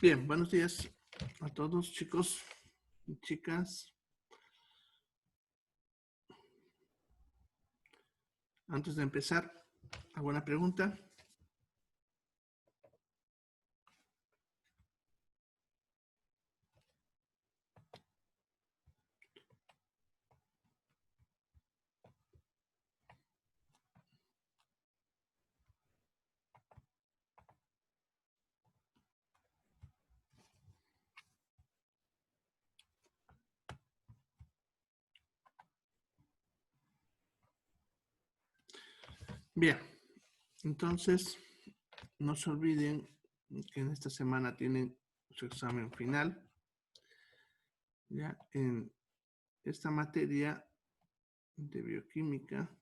Bien, buenos días a todos, chicos y chicas. Antes de empezar, ¿alguna pregunta? Bien, entonces no se olviden que en esta semana tienen su examen final. Ya en esta materia de bioquímica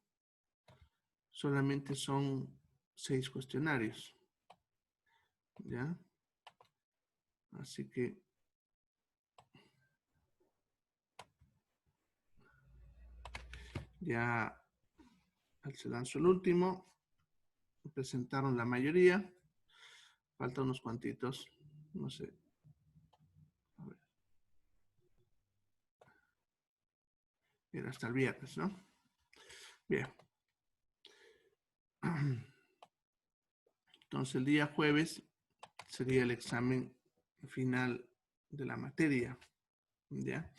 solamente son 6 cuestionarios. ¿Ya? Así que ya se lanzó el último, presentaron la mayoría, faltan unos cuantitos, no sé. A ver. Era hasta el viernes, ¿no? Bien. Entonces el día jueves sería el examen final de la materia, ¿ya?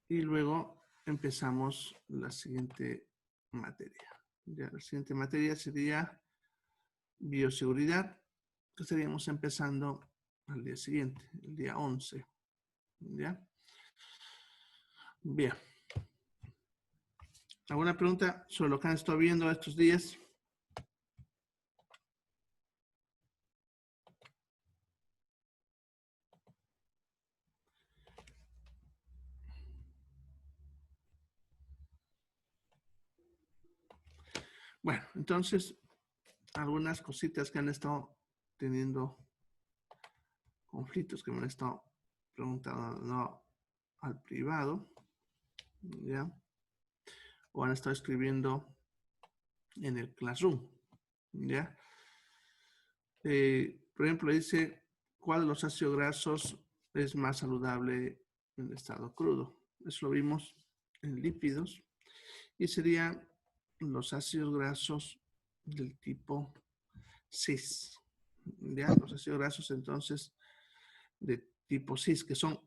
Y luego empezamos la siguiente materia. Ya, la siguiente materia sería bioseguridad, que estaríamos empezando al día siguiente, el día 11, ¿ya? Bien. ¿Alguna pregunta sobre lo que han estado viendo estos días? Bueno, entonces, algunas cositas que han estado teniendo conflictos que me han estado preguntando al privado, ¿ya? O han estado escribiendo en el Classroom, ¿ya? Por ejemplo, dice, ¿cuál de los ácidos grasos es más saludable en estado crudo? Eso lo vimos en lípidos y serían los ácidos grasos del tipo cis, ¿ya? Los ácidos grasos entonces de tipo cis, que son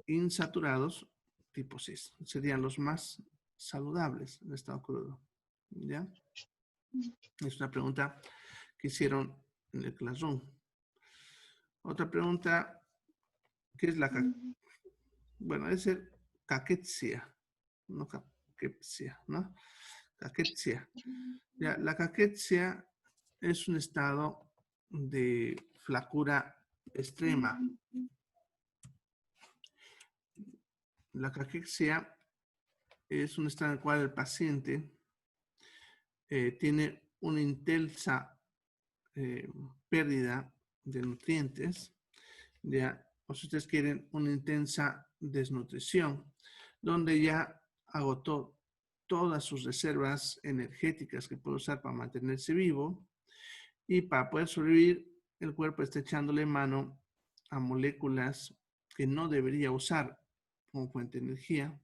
insaturados, tipo cis, serían los más saludables en estado crudo, ¿ya? Es una pregunta que hicieron en el Classroom. Otra pregunta, ¿qué es la bueno, es el caquexia, no caquexia, ¿no? Caquexia. Ya, la caquexia es un estado de flacura extrema. La caquexia es un estado en el cual el paciente tiene una intensa pérdida de nutrientes, ya, o si ustedes quieren, una intensa desnutrición, donde ya agotó todas sus reservas energéticas que puede usar para mantenerse vivo y para poder sobrevivir, el cuerpo está echándole mano a moléculas que no debería usar como fuente de energía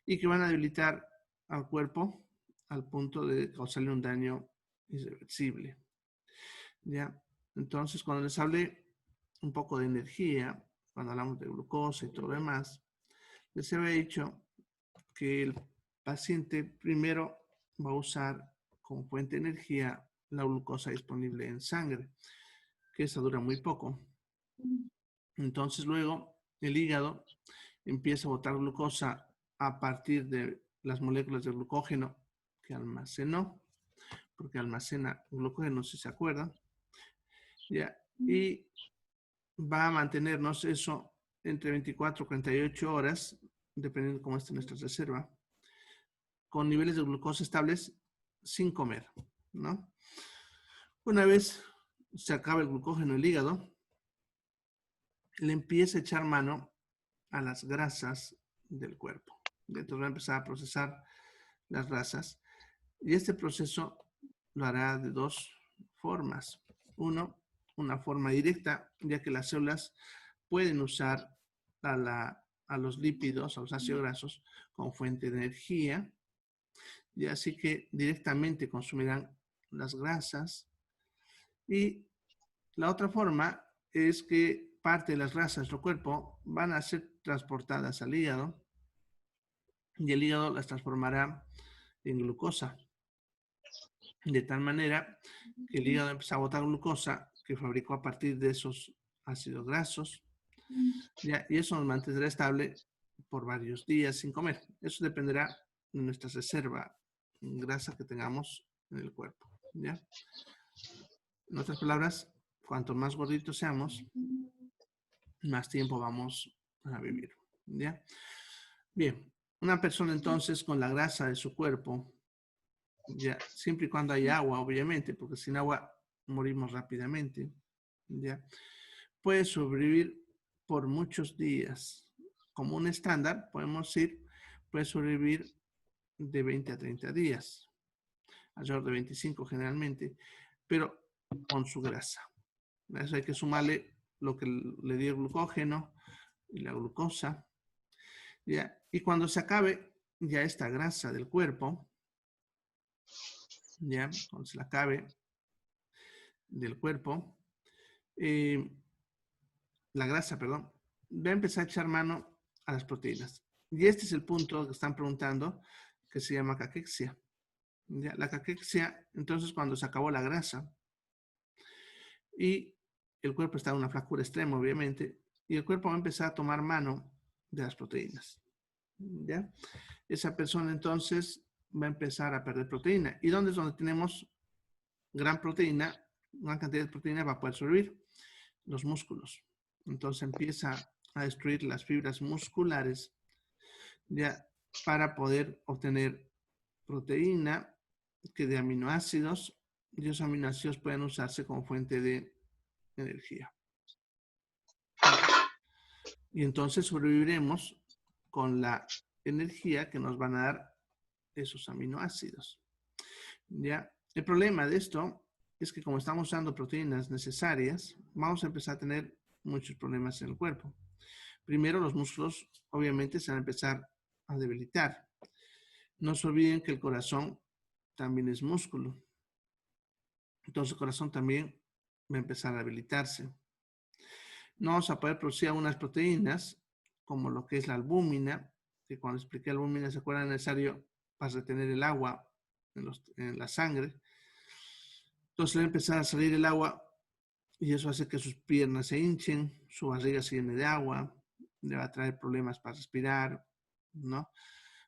y que van a debilitar al cuerpo al punto de causarle un daño irreversible. ¿Ya? Entonces, cuando les hablé un poco de energía, cuando hablamos de glucosa y todo lo demás, les había dicho que el paciente primero va a usar como fuente de energía la glucosa disponible en sangre, que esa dura muy poco. Entonces luego el hígado empieza a botar glucosa a partir de las moléculas de glucógeno que almacenó, porque almacena glucógeno, si se acuerdan, ¿ya? Y va a mantenernos eso entre 24 y 48 horas, dependiendo de cómo esté nuestra reserva, con niveles de glucosa estables sin comer, ¿no? Una vez se acaba el glucógeno en el hígado, le empieza a echar mano a las grasas del cuerpo. Entonces va a empezar a procesar las grasas y este proceso lo hará de dos formas. Uno, una forma directa, ya que las células pueden usar a los lípidos, a los ácidos grasos, como fuente de energía, y así que directamente consumirán las grasas. Y la otra forma es que parte de las grasas de nuestro cuerpo van a ser transportadas al hígado, y el hígado las transformará en glucosa, de tal manera que el hígado empieza a botar glucosa que fabricó a partir de esos ácidos grasos, ¿ya? Y eso nos mantendrá estable por varios días sin comer. Eso dependerá de nuestra reserva grasa que tengamos en el cuerpo, ¿ya? En otras palabras, cuanto más gorditos seamos, más tiempo vamos a vivir, ¿ya? Bien, una persona entonces con la grasa de su cuerpo, ya, siempre y cuando haya agua, obviamente, porque sin agua morimos rápidamente, ya, puede sobrevivir por muchos días. Como un estándar, podemos decir, puede sobrevivir de 20 a 30 días, alrededor de 25 generalmente, pero con su grasa. A eso hay que sumarle lo que le dio el glucógeno y la glucosa, ¿ya? Y cuando se acabe ya esta grasa del cuerpo, ¿ya? Cuando se la acabe del cuerpo, eh, la grasa, perdón, va a empezar a echar mano a las proteínas. Y este es el punto que están preguntando, que se llama caquexia. ¿Ya? La caquexia, entonces, cuando se acabó la grasa y el cuerpo está en una flacura extrema, obviamente, y el cuerpo va a empezar a tomar mano de las proteínas. ¿Ya? Esa persona, entonces, va a empezar a perder proteína. ¿Y dónde es donde tenemos gran proteína? Gran cantidad de proteína va a poder sobrevivir los músculos. Entonces empieza a destruir las fibras musculares ya para poder obtener proteína que de aminoácidos, y esos aminoácidos pueden usarse como fuente de energía. Y entonces sobreviviremos con la energía que nos van a dar esos aminoácidos. ¿Ya? El problema de esto es que como estamos usando proteínas necesarias, vamos a empezar a tener muchos problemas en el cuerpo. Primero, los músculos obviamente se van a empezar a debilitar. No se olviden que el corazón también es músculo. Entonces el corazón también va a empezar a debilitarse. No vamos a poder producir algunas proteínas, como lo que es la albúmina, que cuando expliqué albúmina, ¿se acuerdan? Necesario para retener el agua en la sangre. Entonces le va a empezar a salir el agua y eso hace que sus piernas se hinchen, su barriga se llene de agua, le va a traer problemas para respirar, ¿no?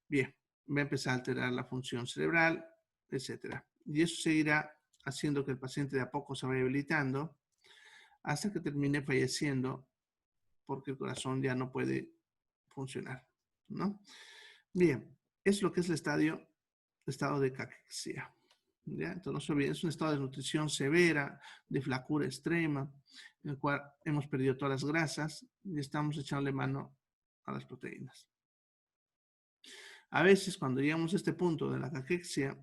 Bien, va a empezar a alterar la función cerebral, etcétera. Y eso seguirá haciendo que el paciente de a poco se vaya debilitando hasta que termine falleciendo porque el corazón ya no puede funcionar, ¿no? Bien, es lo que es el estado de caquexia. ¿Ya? Entonces no se olviden, es un estado de nutrición severa, de flacura extrema, en el cual hemos perdido todas las grasas y estamos echándole mano a las proteínas. A veces cuando llegamos a este punto de la caquexia,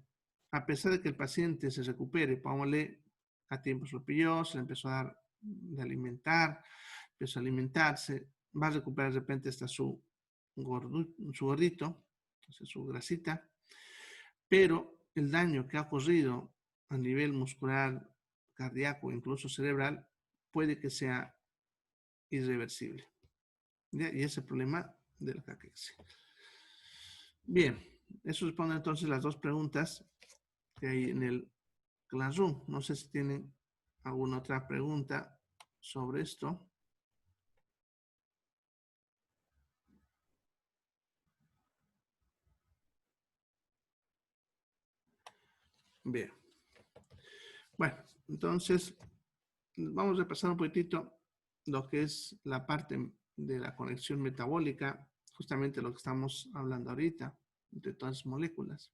a pesar de que el paciente se recupere, pongámosle a tiempo se lo pilló, se le empezó a dar de alimentar, empezó a alimentarse, va a recuperar de repente hasta su gordito, entonces su grasita, pero el daño que ha ocurrido a nivel muscular, cardíaco, incluso cerebral, puede que sea irreversible. ¿Ya? Y ese es el problema de la caquexia. Bien, eso responde entonces las dos preguntas que hay en el Classroom. No sé si tienen alguna otra pregunta sobre esto. Bien. Bueno, entonces vamos a repasar un poquitito lo que es la parte de la conexión metabólica, justamente lo que estamos hablando ahorita, de todas las moléculas.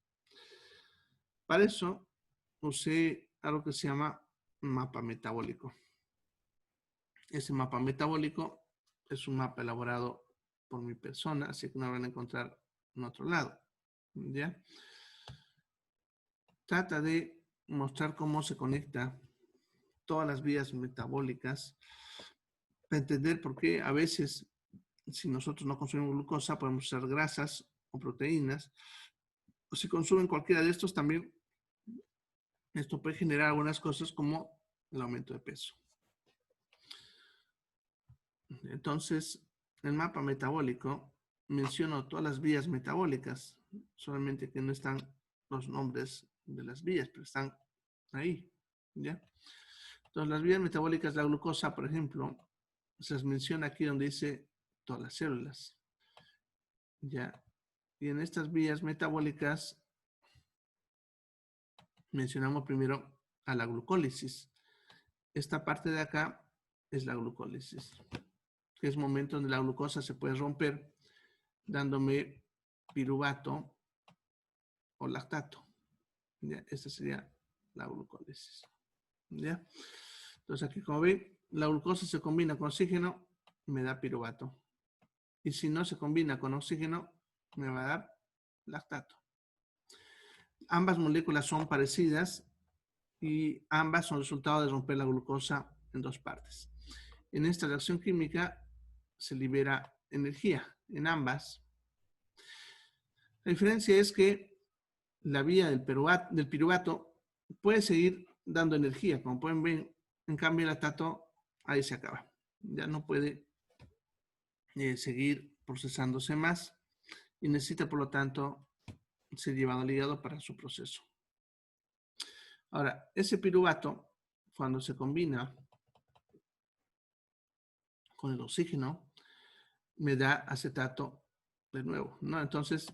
Para eso usé algo que se llama mapa metabólico. Ese mapa metabólico es un mapa elaborado por mi persona, así que no lo van a encontrar en otro lado. ¿Ya? Trata de mostrar cómo se conecta todas las vías metabólicas para entender por qué a veces, si nosotros no consumimos glucosa, podemos usar grasas o proteínas. O si consumen cualquiera de estos, también esto puede generar algunas cosas como el aumento de peso. Entonces, el mapa metabólico menciono todas las vías metabólicas, solamente que no están los nombres de las vías, pero están ahí, ¿ya? Entonces, las vías metabólicas, la glucosa, por ejemplo, se menciona aquí donde dice todas las células, ¿ya? Y en estas vías metabólicas mencionamos primero a la glucólisis. Esta parte de acá es la glucólisis, que es momento donde la glucosa se puede romper dándome piruvato o lactato. ¿Ya? Esta sería la glucólisis. ¿Ya? Entonces aquí como ven, la glucosa se combina con oxígeno, me da piruvato. Y si no se combina con oxígeno, me va a dar lactato. Ambas moléculas son parecidas y ambas son resultado de romper la glucosa en dos partes. En esta reacción química se libera energía en ambas. La diferencia es que la vía del piruvato puede seguir dando energía. Como pueden ver, en cambio el lactato ahí se acaba. Ya no puede seguir procesándose más y necesita, por lo tanto, ser llevado al hígado para su proceso. Ahora, ese piruvato, cuando se combina con el oxígeno, me da acetato de nuevo, ¿no? Entonces,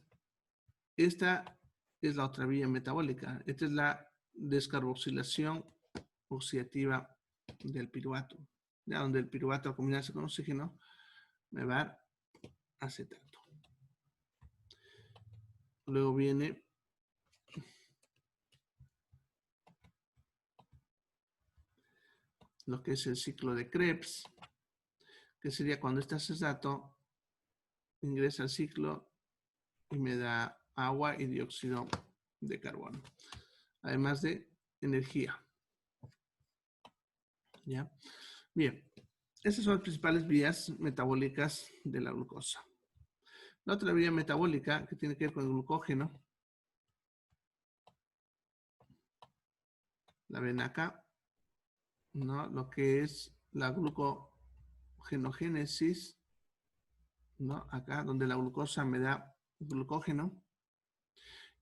esta es la otra vía metabólica. Esta es la descarboxilación oxidativa del piruvato. Ya donde el piruvato al combinarse con oxígeno me va a dar acetato. Luego viene lo que es el ciclo de Krebs, que sería cuando este acetato ingresa al ciclo y me da agua y dióxido de carbono, además de energía. ¿Ya? Bien, esas son las principales vías metabólicas de la glucosa. La otra vía metabólica que tiene que ver con el glucógeno, la ven acá, ¿no? Lo que es la glucogenogénesis, ¿no? Acá donde la glucosa me da glucógeno.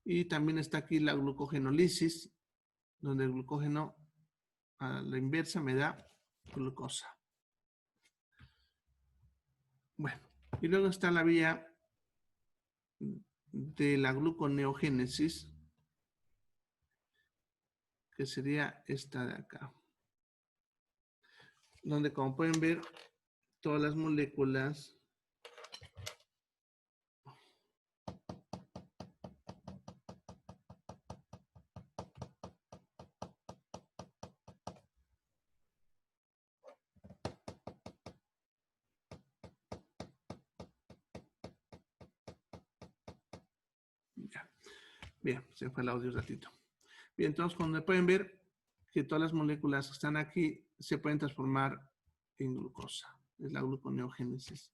Y también está aquí la glucogenólisis, donde el glucógeno a la inversa me da glucosa. Bueno, y luego está la vía de la gluconeogénesis, que sería esta de acá, donde como pueden ver, todas las moléculas ya. Bien, se fue el audio un ratito. Bien, entonces cuando pueden ver que todas las moléculas que están aquí se pueden transformar en glucosa. Es la gluconeogénesis.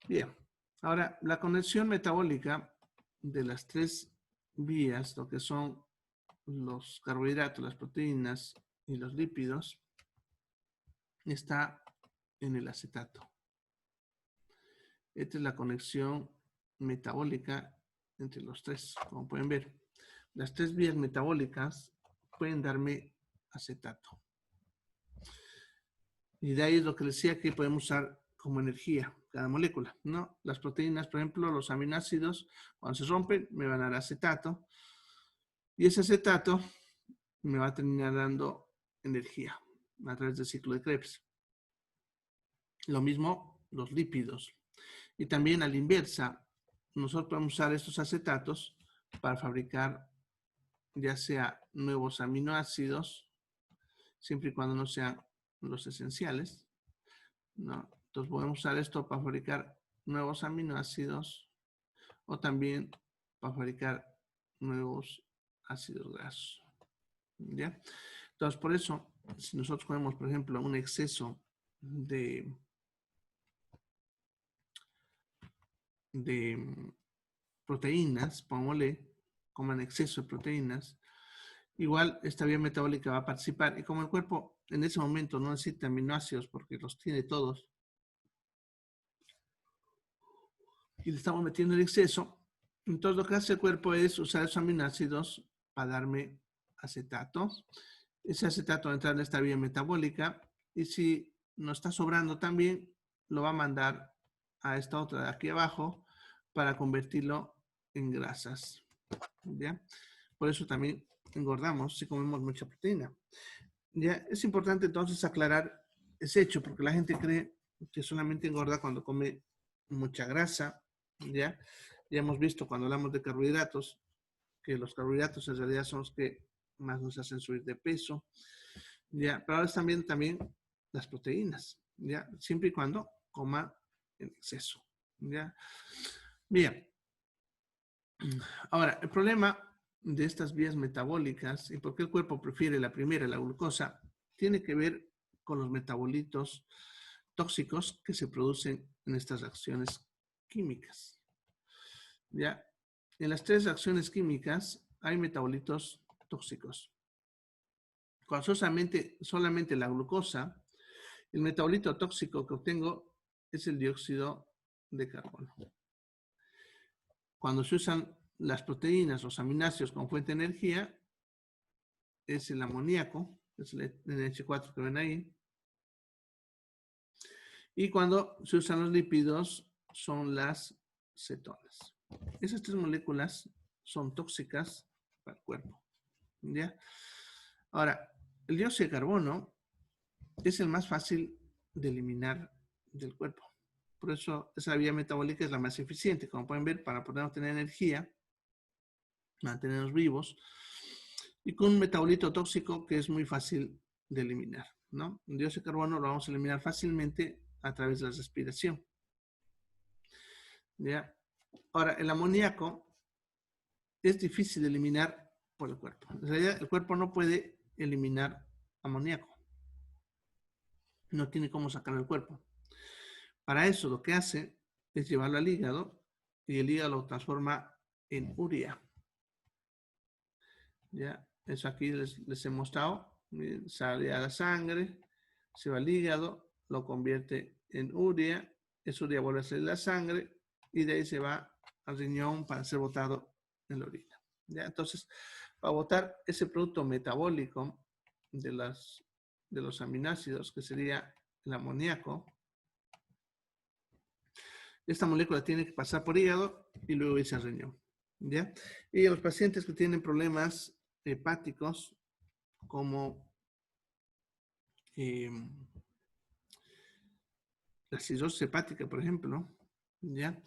Bien, ahora la conexión metabólica de las tres vías, lo que son los carbohidratos, las proteínas y los lípidos, está en el acetato. Esta es la conexión metabólica entre los tres. Como pueden ver, las tres vías metabólicas pueden darme acetato. Y de ahí es lo que les decía que podemos usar como energía cada molécula, ¿no? Las proteínas, por ejemplo, los aminoácidos, cuando se rompen, me van a dar acetato. Y ese acetato me va a terminar dando energía a través del ciclo de Krebs. Lo mismo los lípidos. Y también a la inversa, nosotros podemos usar estos acetatos para fabricar ya sea nuevos aminoácidos, siempre y cuando no sean los esenciales, ¿no? Entonces podemos usar esto para fabricar nuevos aminoácidos o también para fabricar nuevos ácidos grasos. ¿Ya? Entonces, por eso, si nosotros comemos, por ejemplo, un exceso de proteínas, pongámosle, coman exceso de proteínas, igual esta vía metabólica va a participar. Y como el cuerpo en ese momento no necesita aminoácidos porque los tiene todos, y le estamos metiendo el exceso, entonces lo que hace el cuerpo es usar esos aminoácidos para darme acetato. Ese acetato va a entrar en esta vía metabólica y si nos está sobrando también, lo va a mandar a esta otra de aquí abajo para convertirlo en grasas. ¿Ya? Por eso también engordamos si comemos mucha proteína. Ya es importante entonces aclarar ese hecho, porque la gente cree que solamente engorda cuando come mucha grasa. Ya hemos visto cuando hablamos de carbohidratos que los carbohidratos en realidad son los que más nos hacen subir de peso. Ya, pero ahora también las proteínas, ya, siempre y cuando coma en exceso. Ya, bien. Ahora, el problema de estas vías metabólicas y por qué el cuerpo prefiere la primera, la glucosa, tiene que ver con los metabolitos tóxicos que se producen en estas reacciones químicas. Ya, en las tres reacciones químicas hay metabolitos tóxicos. Cuando solamente la glucosa, el metabolito tóxico que obtengo es el dióxido de carbono. Cuando se usan las proteínas, los aminoácidos como fuente de energía, es el amoníaco, es el NH4 que ven ahí. Y cuando se usan los lípidos, son las cetonas. Esas tres moléculas son tóxicas para el cuerpo. ¿Ya? Ahora, el dióxido de carbono es el más fácil de eliminar del cuerpo. Por eso esa vía metabólica es la más eficiente. Como pueden ver, para poder obtener energía, mantenernos vivos, y con un metabolito tóxico que es muy fácil de eliminar, ¿no? El dióxido de carbono lo vamos a eliminar fácilmente a través de la respiración. ¿Ya? Ahora, el amoníaco es difícil de eliminar por el cuerpo. En realidad, el cuerpo no puede eliminar amoníaco. No tiene cómo sacarlo del cuerpo. Para eso lo que hace es llevarlo al hígado y el hígado lo transforma en urea. ¿Ya? Eso aquí les he mostrado. Sale a la sangre, se va al hígado, lo convierte en urea, esa urea vuelve a salir a la sangre y de ahí se va al riñón para ser botado en la orina. ¿Ya? Entonces, para botar ese producto metabólico de los aminoácidos, que sería el amoníaco, esta molécula tiene que pasar por hígado y luego irse al riñón. ¿Ya? Y a los pacientes que tienen problemas hepáticos, como la cirrosis hepática, por ejemplo, ¿ya?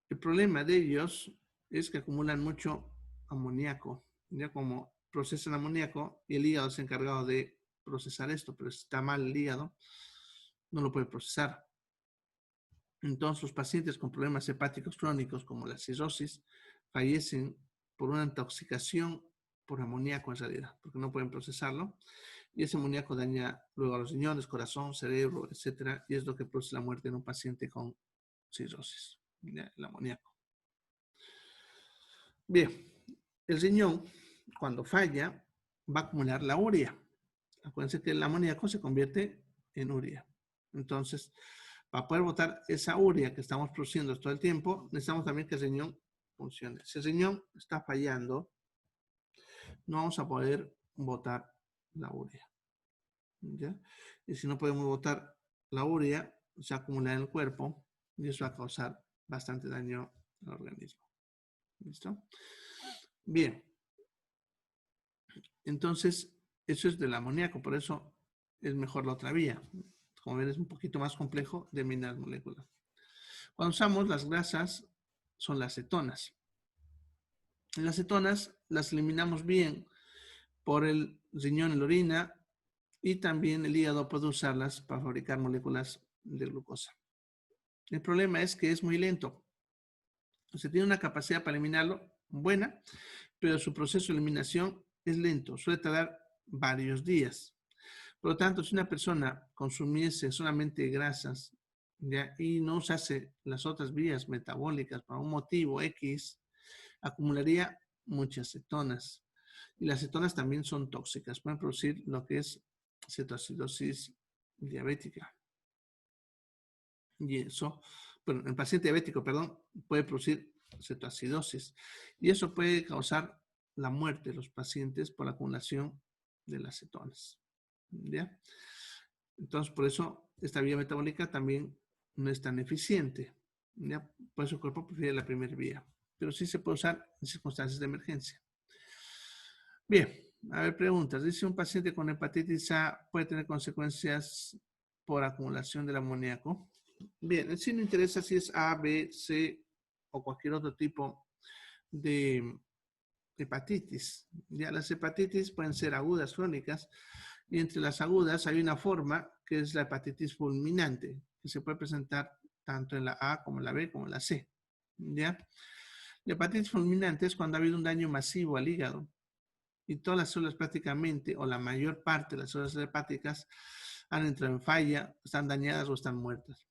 El problema de ellos es que acumulan mucho amoníaco, ya como procesan amoníaco y el hígado es encargado de procesar esto, pero si está mal el hígado, no lo puede procesar. Entonces, los pacientes con problemas hepáticos crónicos como la cirrosis fallecen por una intoxicación por amoníaco en realidad, porque no pueden procesarlo. Y ese amoníaco daña luego a los riñones, corazón, cerebro, etcétera, y es lo que produce la muerte en un paciente con cirrosis, el amoníaco. Bien, el riñón, cuando falla, va a acumular la urea. Acuérdense que el amoníaco se convierte en urea. Entonces, para poder botar esa urea que estamos produciendo todo el tiempo, necesitamos también que el riñón funcione. Si el riñón está fallando, no vamos a poder botar la urea. ¿Ya? Y si no podemos botar la urea, se acumula en el cuerpo y eso va a causar bastante daño al organismo. ¿Listo? Bien. Entonces, eso es del amoníaco, por eso es mejor la otra vía. Como ven, es un poquito más complejo de eliminar moléculas. Cuando usamos las grasas, son las cetonas. Las cetonas las eliminamos bien por el riñón y la orina y también el hígado puede usarlas para fabricar moléculas de glucosa. El problema es que es muy lento. Se tiene una capacidad para eliminarlo buena, pero su proceso de eliminación es lento. Suele tardar varios días. Por lo tanto, si una persona consumiese solamente grasas, ¿ya? Y no usase las otras vías metabólicas para un motivo X, acumularía muchas cetonas. Y las cetonas también son tóxicas, pueden producir lo que es cetoacidosis diabética. Y eso, bueno, el paciente diabético, perdón, puede producir cetoacidosis. Y eso puede causar la muerte de los pacientes por la acumulación de las cetonas. ¿Ya? Entonces, por eso esta vía metabólica también no es tan eficiente. ¿Ya? Por eso el cuerpo prefiere la primera vía. Pero sí se puede usar en circunstancias de emergencia. Bien, a ver, preguntas. Dice, ¿un paciente con hepatitis A puede tener consecuencias por acumulación del amoníaco? Bien, sí no interesa si es A, B, C o cualquier otro tipo de hepatitis. Ya las hepatitis pueden ser agudas, crónicas, y entre las agudas hay una forma que es la hepatitis fulminante, que se puede presentar tanto en la A como en la B como en la C. ¿Ya? La hepatitis fulminante es cuando ha habido un daño masivo al hígado y todas las células prácticamente, o la mayor parte de las células hepáticas, han entrado en falla, están dañadas o están muertas.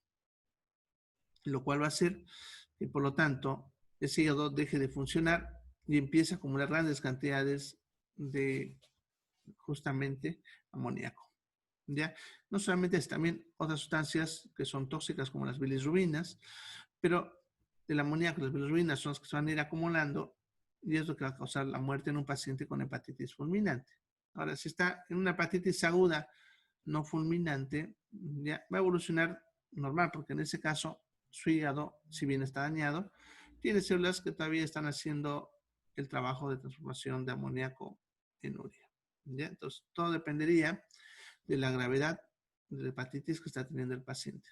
Lo cual va a hacer que, por lo tanto, ese hígado deje de funcionar y empiece a acumular grandes cantidades de justamente amoníaco. ¿Ya? No solamente es también otras sustancias que son tóxicas como las bilirrubinas, pero el amoníaco y las bilirrubinas son las que se van a ir acumulando y es lo que va a causar la muerte en un paciente con hepatitis fulminante. Ahora, si está en una hepatitis aguda no fulminante, ya va a evolucionar normal, porque en ese caso su hígado, si bien está dañado, tiene células que todavía están haciendo el trabajo de transformación de amoníaco en urea. ¿Ya? Entonces, todo dependería de la gravedad de la hepatitis que está teniendo el paciente.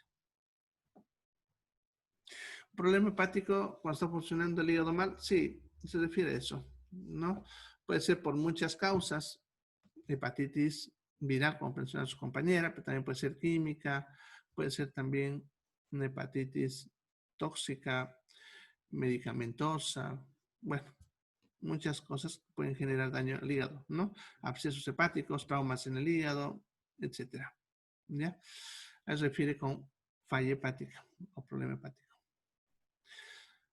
¿Problema hepático cuando está funcionando el hígado mal? Sí, se refiere a eso, ¿no? Puede ser por muchas causas, hepatitis viral, como mencionaba su compañera, pero también puede ser química, puede ser también una hepatitis tóxica, medicamentosa, bueno, muchas cosas pueden generar daño al hígado, ¿no? Abscesos hepáticos, traumas en el hígado, etcétera. ¿Ya? Se refiere con falla hepática o problema hepático.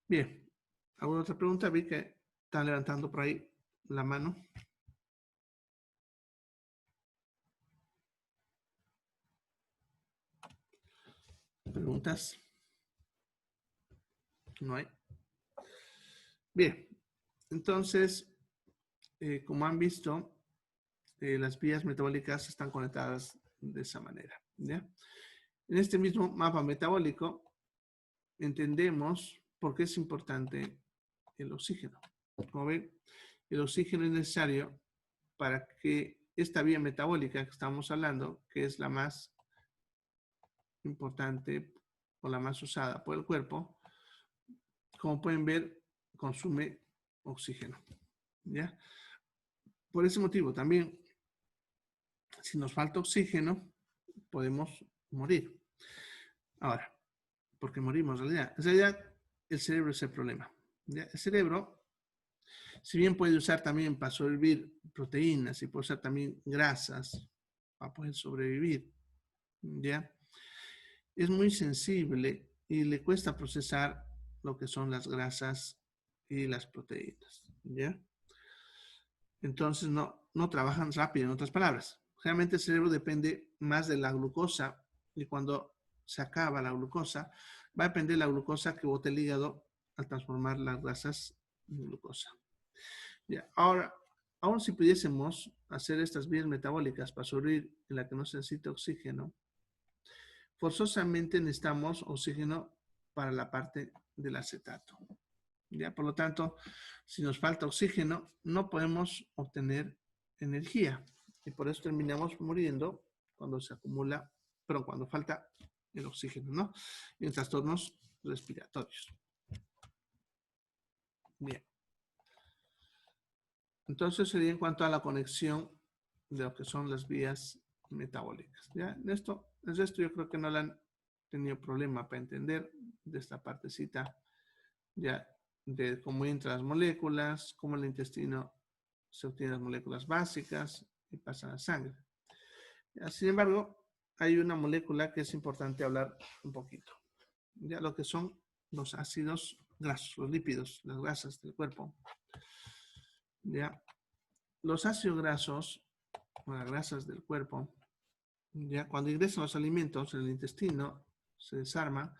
Bien, ¿alguna otra pregunta? Vi que están levantando por ahí la mano. ¿Preguntas? No hay. Bien, entonces, como han visto, las vías metabólicas están conectadas de esa manera. ¿Ya? En este mismo mapa metabólico entendemos por qué es importante el oxígeno. Como ven, el oxígeno es necesario para que esta vía metabólica que estamos hablando, que es la más importante o la más usada por el cuerpo, como pueden ver, consume oxígeno. ¿Ya? Por ese motivo también, si nos falta oxígeno, podemos morir. Ahora, ¿por qué morimos? En realidad, el cerebro es el problema. ¿Ya? El cerebro, si bien puede usar también para sobrevivir proteínas y puede usar también grasas para poder sobrevivir, ¿ya? Es muy sensible y le cuesta procesar lo que son las grasas y las proteínas, ¿ya? Entonces no trabajan rápido, en otras palabras. Realmente el cerebro depende más de la glucosa y cuando se acaba la glucosa, va a depender de la glucosa que bote el hígado al transformar las grasas en glucosa. Ya, ahora, aún si pudiésemos hacer estas vías metabólicas para sobrevivir en la que no se necesita oxígeno, forzosamente necesitamos oxígeno para la parte del acetato. ¿Ya? Por lo tanto, si nos falta oxígeno, no podemos obtener energía. Y por eso terminamos muriendo cuando se acumula, pero cuando falta el oxígeno, ¿no? En trastornos respiratorios. Bien. Entonces sería en cuanto a la conexión de lo que son las vías metabólicas. ¿Ya? En esto, yo creo que no le han tenido problema para entender de esta partecita ya de cómo entran las moléculas, cómo el intestino se obtienen las moléculas básicas y pasa a la sangre. Sin embargo, hay una molécula que es importante hablar un poquito. Ya lo que son los ácidos grasos, los lípidos, las grasas del cuerpo. Ya, los ácidos grasos, o las grasas del cuerpo, ya cuando ingresan los alimentos en el intestino, se desarma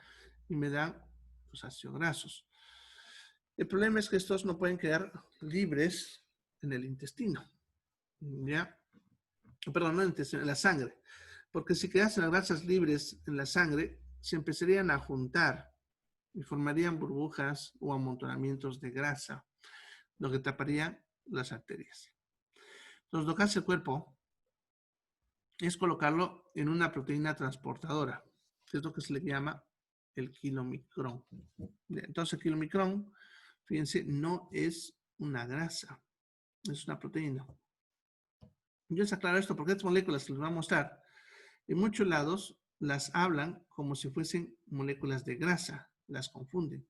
y me dan los ácidos grasos. El problema es que estos no pueden quedar libres en el intestino, ¿ya? Perdón, no en el intestino, en la sangre. Porque si quedasen las grasas libres en la sangre, se empezarían a juntar y formarían burbujas o amontonamientos de grasa, lo que taparía las arterias. Entonces, lo que hace el cuerpo es colocarlo en una proteína transportadora, que es lo que se le llama el kilomicrón. Entonces, el kilomicrón, fíjense, no es una grasa, es una proteína. Yo les aclaro esto porque estas moléculas que les voy a mostrar, en muchos lados las hablan como si fuesen moléculas de grasa, las confunden.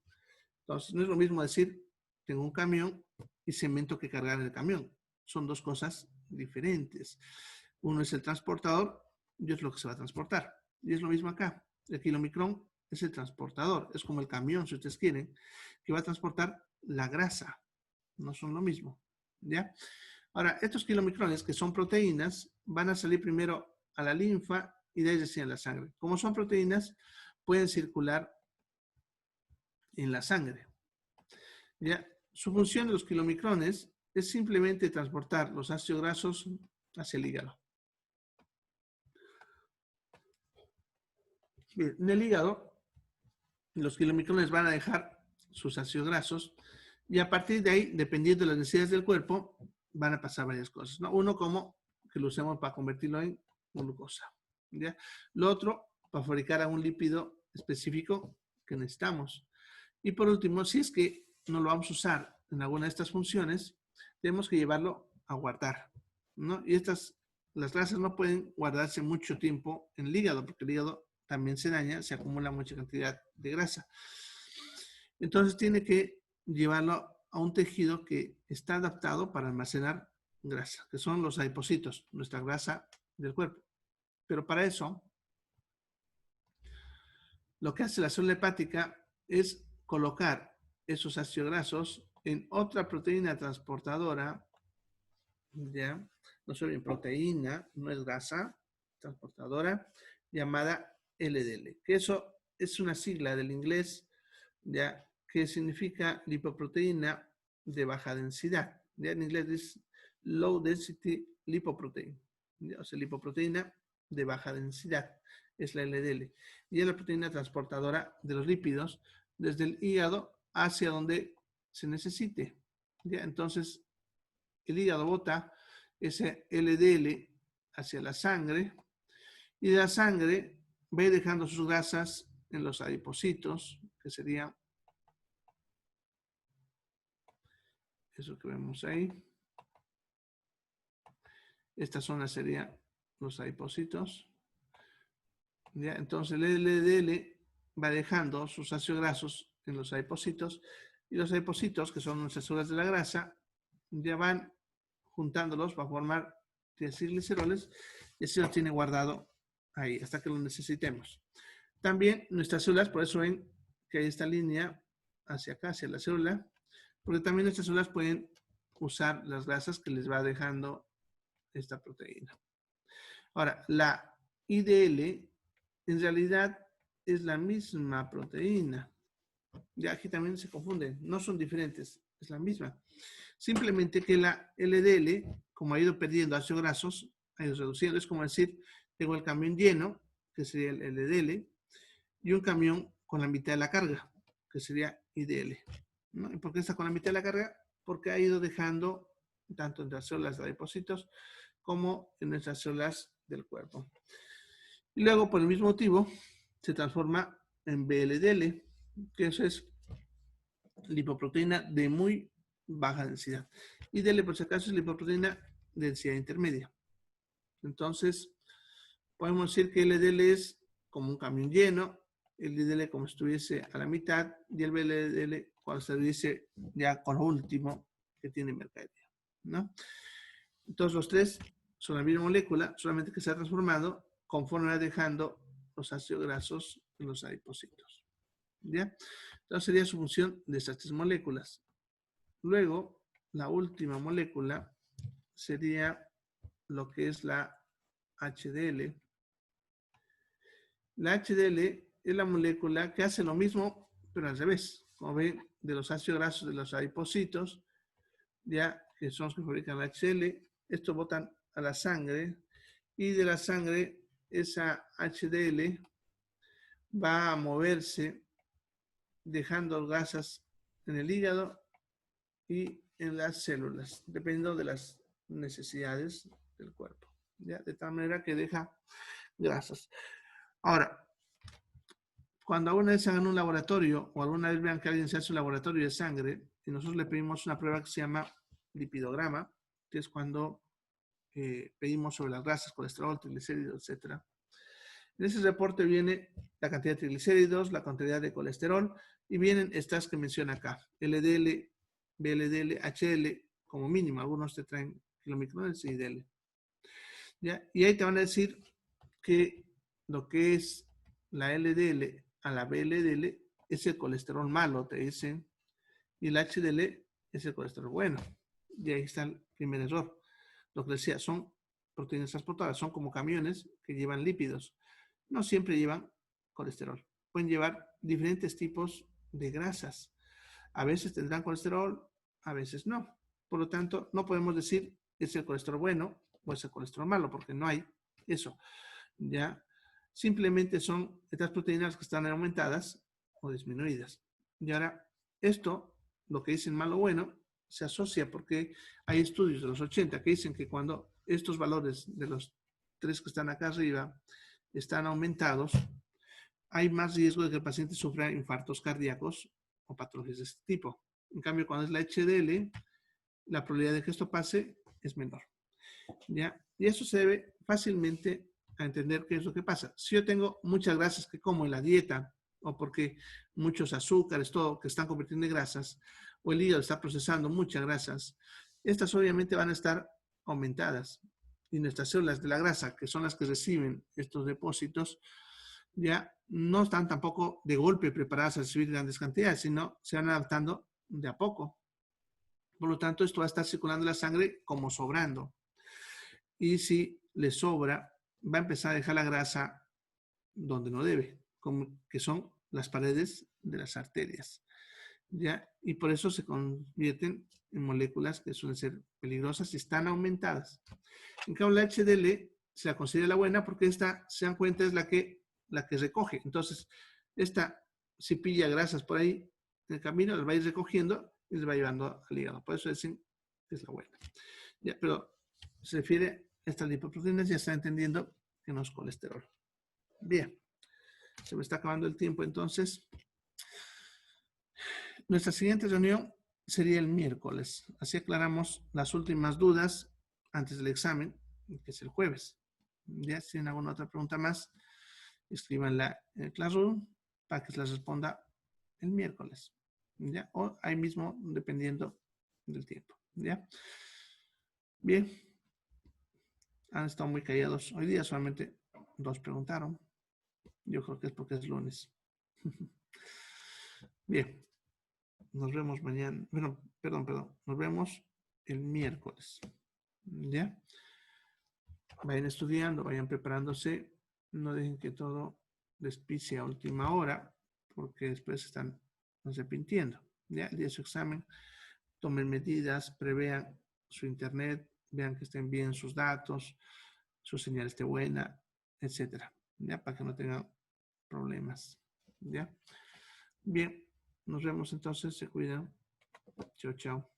Entonces, no es lo mismo decir, tengo un camión y cemento que cargar en el camión. Son dos cosas diferentes. Uno es el transportador y es lo que se va a transportar. Y es lo mismo acá. El kilomicrón es el transportador. Es como el camión, si ustedes quieren, que va a transportar la grasa. No son lo mismo. ¿Ya? Ahora, estos kilomicrones, que son proteínas, van a salir primero a la linfa y de ahí decían la sangre. Como son proteínas, pueden circular en la sangre. ¿Ya? Su función de los kilomicrones es simplemente transportar los ácidos grasos hacia el hígado. Bien, en el hígado, los kilomicrones van a dejar sus ácidos grasos y a partir de ahí, dependiendo de las necesidades del cuerpo, van a pasar varias cosas, ¿no? Uno como que lo usemos para convertirlo en glucosa, ¿ya? Lo otro, para fabricar a un lípido específico que necesitamos. Y por último, si es que no lo vamos a usar en alguna de estas funciones, tenemos que llevarlo a guardar, ¿no? Y las grasas no pueden guardarse mucho tiempo en el hígado, porque el hígado también se daña, se acumula mucha cantidad de grasa. Entonces tiene que llevarlo a un tejido que está adaptado para almacenar grasa, que son los adipocitos, nuestra grasa del cuerpo. Pero para eso, lo que hace la célula hepática es colocar esos ácidos grasos en otra proteína transportadora, ¿ya? No soy bien proteína, no es grasa, transportadora, llamada LDL, que eso es una sigla del inglés, ¿ya? Que significa lipoproteína de baja densidad. ¿Ya? En inglés es low density lipoprotein, ¿ya? O sea, lipoproteína de baja densidad, es la LDL. Y es la proteína transportadora de los lípidos desde el hígado hacia donde se necesite. ¿Ya? Entonces, el hígado bota ese LDL hacia la sangre y de la sangre va a ir dejando sus grasas en los adipocitos, que serían eso que vemos ahí. Esta zona serían los adipocitos. ¿Ya? Entonces el LDL va dejando sus ácidos grasos en los adipocitos y los adipocitos, que son nuestras células de la grasa, ya van juntándolos para formar triacilgliceroles y así los tiene guardado ahí hasta que lo necesitemos. También nuestras células, por eso ven que hay esta línea hacia acá, hacia la célula, porque también nuestras células pueden usar las grasas que les va dejando esta proteína. Ahora, la IDL en realidad es la misma proteína. Ya aquí también se confunden, no son diferentes, es la misma. Simplemente que la LDL, como ha ido perdiendo ácidos grasos, ha ido reduciendo. Es como decir, tengo el camión lleno, que sería el LDL, y un camión con la mitad de la carga, que sería IDL. ¿No? ¿Y por qué está con la mitad de la carga? Porque ha ido dejando, tanto en las células de adipocitos como en nuestras células del cuerpo. Y luego, por el mismo motivo, se transforma en VLDL, que eso es lipoproteína de muy baja densidad. Y DL, por si acaso, es lipoproteína de densidad intermedia. Entonces, podemos decir que el LDL es como un camión lleno, el LDL como si estuviese a la mitad y el VLDL cuando se dice ya con lo último que tiene mercadería, ¿no? Entonces, los tres son la misma molécula, solamente que se ha transformado conforme va dejando los ácidos grasos en los adipocitos. ¿Ya? Entonces sería su función de estas 3 moléculas. Luego, la última molécula sería lo que es la HDL. La HDL es la molécula que hace lo mismo, pero al revés. Como ven, de los ácidos grasos de los adipocitos, ya que son los que fabrican la HDL, estos botan a la sangre y de la sangre esa HDL va a moverse dejando grasas en el hígado y en las células, dependiendo de las necesidades del cuerpo, ¿ya? De tal manera que deja grasas. Ahora, cuando alguna vez hagan un laboratorio o alguna vez vean que alguien se hace un laboratorio de sangre y nosotros le pedimos una prueba que se llama lipidograma, que es cuando pedimos sobre las grasas, colesterol, triglicéridos, etc. En ese reporte viene la cantidad de triglicéridos, la cantidad de colesterol y vienen estas que menciona acá, LDL, VLDL, HDL, como mínimo, algunos te traen kilomicrones y DL. ¿Ya? Y ahí te van a decir que lo que es la LDL a la VLDL es el colesterol malo, te dicen, y el HDL es el colesterol bueno. Y ahí está el primer error. Lo que decía, son proteínas transportadas, son como camiones que llevan lípidos. No siempre llevan colesterol. Pueden llevar diferentes tipos de grasas. A veces tendrán colesterol, a veces no. Por lo tanto, no podemos decir es el colesterol bueno o es el colesterol malo, porque no hay eso. ¿Ya? Simplemente son estas proteínas que están aumentadas o disminuidas. Y ahora, esto, lo que dicen malo o bueno, se asocia porque hay estudios de los 80 que dicen que cuando estos valores de los 3 que están acá arriba están aumentados, hay más riesgo de que el paciente sufra infartos cardíacos o patologías de este tipo. En cambio, cuando es la HDL, la probabilidad de que esto pase es menor. ¿Ya? Y eso se debe fácilmente a entender qué es lo que pasa. Si yo tengo muchas grasas que como en la dieta, o porque muchos azúcares, todo que están convirtiendo en grasas, o el hígado está procesando muchas grasas, estas obviamente van a estar aumentadas. Y nuestras células de la grasa, que son las que reciben estos depósitos, ya no están tampoco de golpe preparadas a recibir grandes cantidades, sino se van adaptando de a poco. Por lo tanto, esto va a estar circulando en la sangre como sobrando. Y si le sobra, va a empezar a dejar la grasa donde no debe, que son las paredes de las arterias. ¿Ya? Y por eso se convierten en moléculas que suelen ser peligrosas y están aumentadas. En cambio, la HDL se la considera la buena porque esta, se dan cuenta, es la que recoge. Entonces, esta, si pilla grasas por ahí en el camino, las va a ir recogiendo y las va llevando al hígado. Por eso dicen que es la buena. ¿Ya? Pero se refiere a estas lipoproteínas, ya está entendiendo que no es colesterol. Bien, se me está acabando el tiempo, entonces. Nuestra siguiente reunión sería el miércoles. Así aclaramos las últimas dudas antes del examen, que es el jueves. Ya, si tienen alguna otra pregunta más, escríbanla en el Classroom para que se las responda el miércoles. ¿Ya? O ahí mismo, dependiendo del tiempo. ¿Ya? Bien. Han estado muy callados. Hoy día solamente 2 preguntaron. Yo creo que es porque es lunes. Bien. Nos vemos mañana. Bueno, perdón. Nos vemos el miércoles. ¿Ya? Vayan estudiando, vayan preparándose. No dejen que todo les pise a última hora, porque después están arrepintiendo. ¿Ya? El día de su examen, tomen medidas, prevean su internet, vean que estén bien sus datos, su señal esté buena, etcétera. ¿Ya? Para que no tengan problemas. ¿Ya? Bien. Nos vemos entonces. Se cuidan. Chao, chao.